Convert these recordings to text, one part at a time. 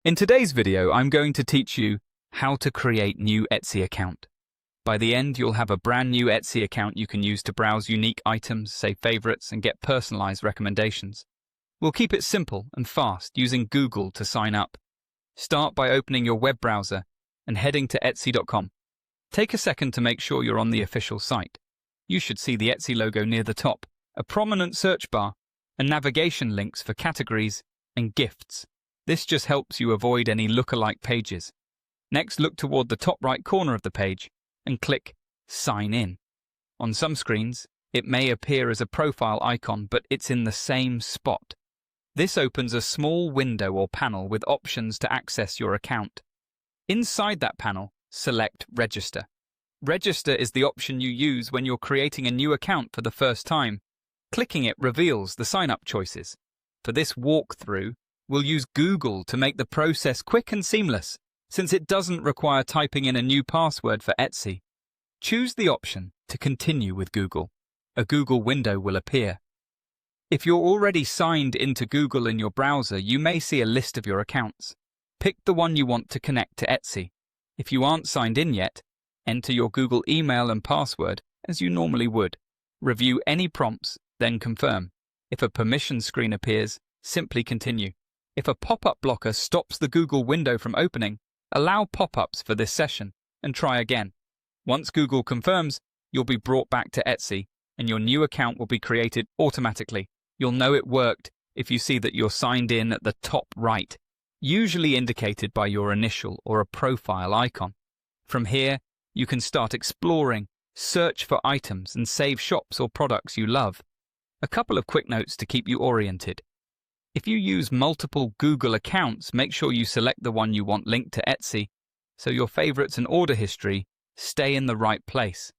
In today's video, I'm going to teach you how to create new Etsy account. By the end, you'll have a brand new Etsy account you can use to browse unique items, save favorites, and get personalized recommendations. We'll keep it simple and fast using Google to sign up. Start by opening your web browser and heading to Etsy.com. Take a second to make sure you're on the official site. You should see the Etsy logo near the top, a prominent search bar, and navigation links for categories and gifts. This just helps you avoid any lookalike pages. Next, look toward the top right corner of the page and click Sign In. On some screens, it may appear as a profile icon, but it's in the same spot. This opens a small window or panel with options to access your account. Inside that panel, select Register. Register is the option you use when you're creating a new account for the first time. Clicking it reveals the sign-up choices. For this walkthrough, we'll use Google to make the process quick and seamless, since it doesn't require typing in a new password for Etsy. Choose the option to continue with Google. A Google window will appear. If you're already signed into Google in your browser, you may see a list of your accounts. Pick the one you want to connect to Etsy. If you aren't signed in yet, enter your Google email and password as you normally would. Review any prompts, then confirm. If a permission screen appears, simply continue. If a pop-up blocker stops the Google window from opening, allow pop-ups for this session and try again. Once Google confirms, you'll be brought back to Etsy and your new account will be created automatically. You'll know it worked if you see that you're signed in at the top right, usually indicated by your initial or a profile icon. From here, you can start exploring, search for items, and save shops or products you love. A couple of quick notes to keep you oriented. If you use multiple Google accounts, make sure you select the one you want linked to Etsy, so your favorites and order history stay in the right place.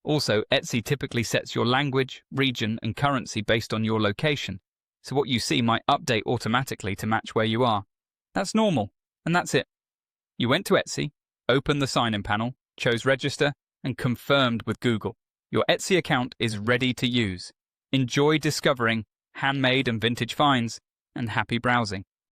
Also, Etsy typically sets your language, region, and currency based on your location, so what you see might update automatically to match where you are. That's normal, and that's it. You went to Etsy, opened the sign-in panel, chose Register, and confirmed with Google. Your Etsy account is ready to use. Enjoy discovering handmade and vintage finds, and happy browsing.